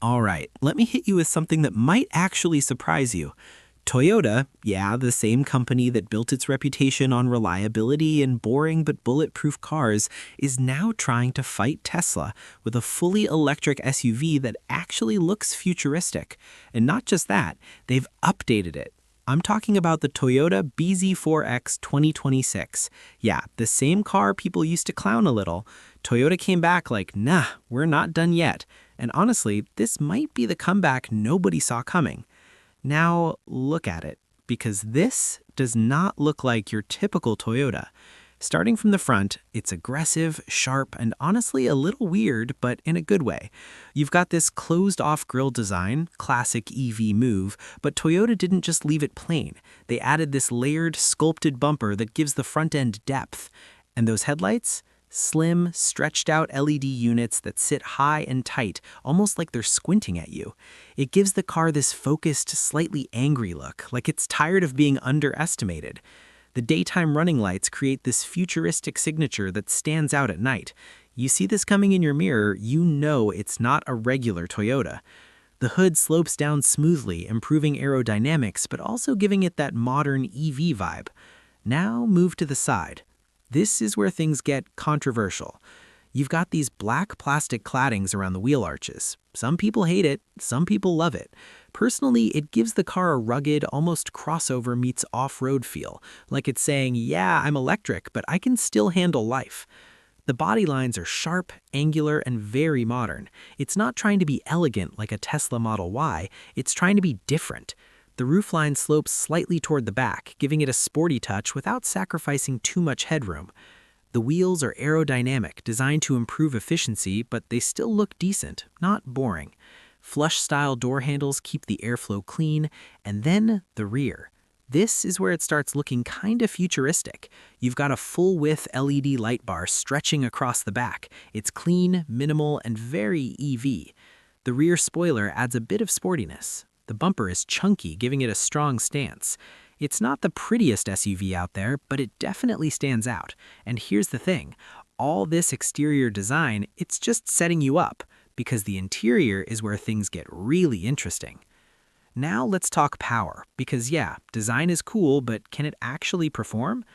All right, let me hit you with something that might actually surprise you. Toyota, yeah, the same company that built its reputation on reliability and boring but bulletproof cars, is now trying to fight Tesla with a fully electric SUV that actually looks futuristic. And not just that, they've updated it. I'm talking about the Toyota BZ4X 2026. Yeah, the same car people used to clown a little. Toyota came back like, nah, we're not done yet. And honestly, this might be the comeback nobody saw coming. Now, look at it, because this does not look like your typical Toyota. Starting from the front, it's aggressive, sharp, and honestly a little weird, but in a good way. You've got this closed-off grille design, classic EV move, but Toyota didn't just leave it plain. They added this layered, sculpted bumper that gives the front end depth. And those headlights? Slim, stretched-out LED units that sit high and tight, almost like they're squinting at you. It gives the car this focused, slightly angry look, like it's tired of being underestimated. The daytime running lights create this futuristic signature that stands out at night. You see this coming in your mirror, you know it's not a regular Toyota. The hood slopes down smoothly, improving aerodynamics, but also giving it that modern EV vibe. Now move to the side. This is where things get controversial. You've got these black plastic claddings around the wheel arches. Some people hate it, some people love it. Personally, it gives the car a rugged, almost crossover meets off-road feel, like it's saying, yeah, I'm electric, but I can still handle life. The body lines are sharp, angular, and very modern. It's not trying to be elegant like a Tesla Model Y, it's trying to be different. The roofline slopes slightly toward the back, giving it a sporty touch without sacrificing too much headroom. The wheels are aerodynamic, designed to improve efficiency, but they still look decent, not boring. Flush-style door handles keep the airflow clean, and then the rear. This is where it starts looking kinda futuristic. You've got a full-width LED light bar stretching across the back. It's clean, minimal, and very EV. The rear spoiler adds a bit of sportiness. The bumper is chunky, giving it a strong stance. It's not the prettiest SUV out there, but it definitely stands out. And here's the thing, all this exterior design, it's just setting you up, because the interior is where things get really interesting. Now let's talk power, because yeah, design is cool, but can it actually perform?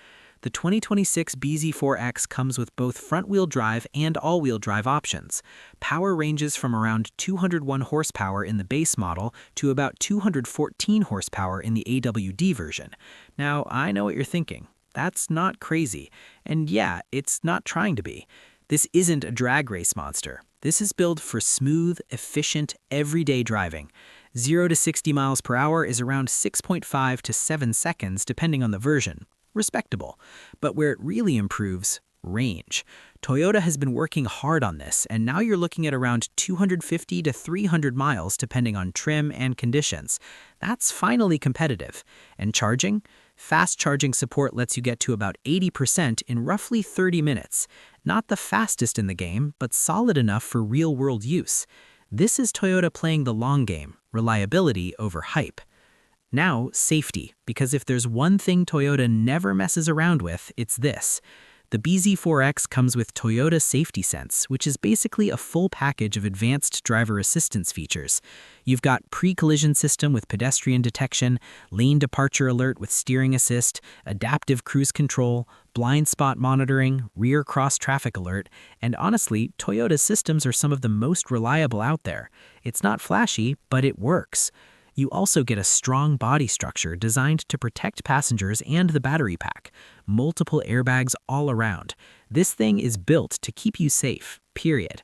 The 2026 BZ4X comes with both front-wheel drive and all-wheel drive options. Power ranges from around 201 horsepower in the base model to about 214 horsepower in the AWD version. Now, I know what you're thinking. That's not crazy. And yeah, it's not trying to be. This isn't a drag race monster. This is built for smooth, efficient, everyday driving. 0 to 60 miles per hour is around 6.5 to 7 seconds depending on the version. Respectable. But where it really improves, range. Toyota has been working hard on this, and now you're looking at around 250 to 300 miles depending on trim and conditions. That's finally competitive. And charging? Fast charging support lets you get to about 80% in roughly 30 minutes. Not the fastest in the game, but solid enough for real-world use. This is Toyota playing the long game, reliability over hype. Now, safety, because if there's one thing Toyota never messes around with, it's this. The BZ4X comes with Toyota Safety Sense, which is basically a full package of advanced driver assistance features. You've got pre-collision system with pedestrian detection, lane departure alert with steering assist, adaptive cruise control, blind spot monitoring, rear cross-traffic alert, and honestly, Toyota's systems are some of the most reliable out there. It's not flashy, but it works. You also get a strong body structure designed to protect passengers and the battery pack. Multiple airbags all around. This thing is built to keep you safe, period.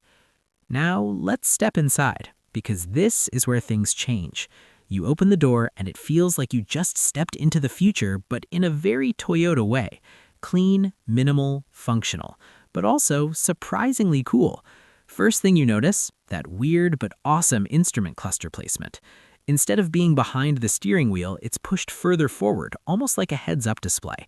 Now, let's step inside, because this is where things change. You open the door and it feels like you just stepped into the future, but in a very Toyota way. Clean, minimal, functional, but also surprisingly cool. First thing you notice, that weird but awesome instrument cluster placement. Instead of being behind the steering wheel, it's pushed further forward, almost like a heads-up display.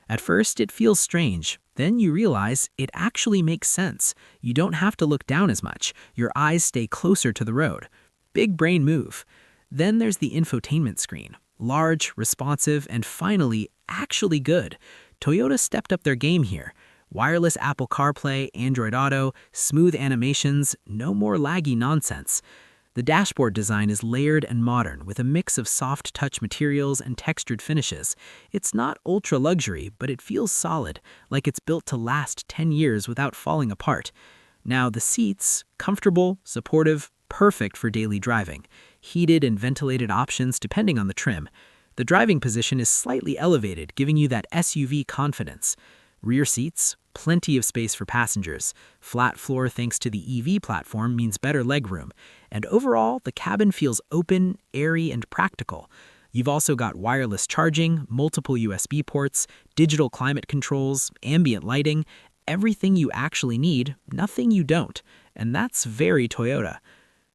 At first, it feels strange. Then you realize it actually makes sense. You don't have to look down as much. Your eyes stay closer to the road. Big brain move. Then there's the infotainment screen. Large, responsive, and finally, actually good. Toyota stepped up their game here. Wireless Apple CarPlay, Android Auto, smooth animations, no more laggy nonsense. The dashboard design is layered and modern with a mix of soft touch materials and textured finishes. It's not ultra luxury, but it feels solid, like it's built to last 10 years without falling apart. Now the seats, comfortable, supportive, perfect for daily driving. Heated and ventilated options depending on the trim. The driving position is slightly elevated, giving you that SUV confidence. Rear seats, plenty of space for passengers. Flat floor thanks to the EV platform means better legroom. And overall, the cabin feels open, airy, and practical. You've also got wireless charging, multiple USB ports, digital climate controls, ambient lighting, everything you actually need, nothing you don't. And that's very Toyota.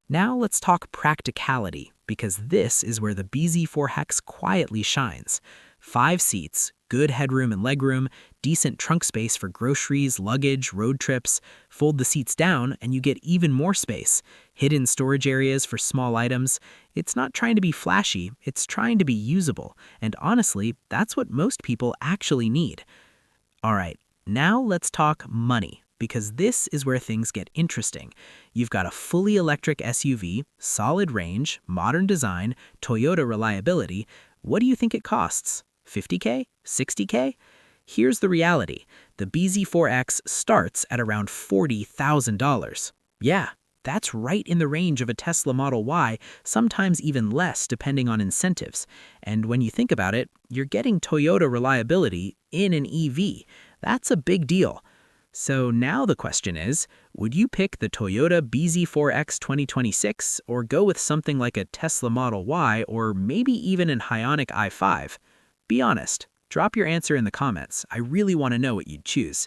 Now let's talk practicality, because this is where the BZ4 Hex quietly shines. 5 seats, good headroom and legroom, decent trunk space for groceries, luggage, road trips. Fold the seats down and you get even more space. Hidden storage areas for small items. It's not trying to be flashy, it's trying to be usable. And honestly, that's what most people actually need. All right, now let's talk money, because this is where things get interesting. You've got a fully electric SUV, solid range, modern design, Toyota reliability. What do you think it costs? $50K? $60K? Here's the reality. The BZ4X starts at around $40,000. Yeah, that's right in the range of a Tesla Model Y, sometimes even less depending on incentives. And when you think about it, you're getting Toyota reliability in an EV. That's a big deal. So now the question is, would you pick the Toyota BZ4X 2026 or go with something like a Tesla Model Y or maybe even an Ioniq i5? Be honest. Drop your answer in the comments. I really want to know what you'd choose.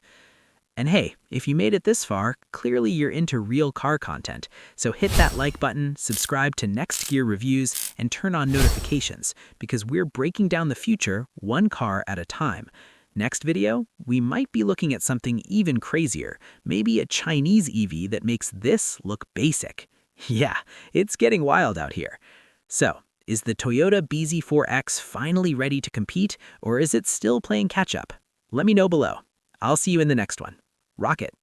And hey, if you made it this far, clearly you're into real car content. So hit that like button, subscribe to NextGear Reviews, and turn on notifications, because we're breaking down the future one car at a time. Next video, we might be looking at something even crazier, maybe a Chinese EV that makes this look basic. Yeah, it's getting wild out here. So, is the Toyota BZ4X finally ready to compete, or is it still playing catch-up? Let me know below. I'll see you in the next one. Rock it!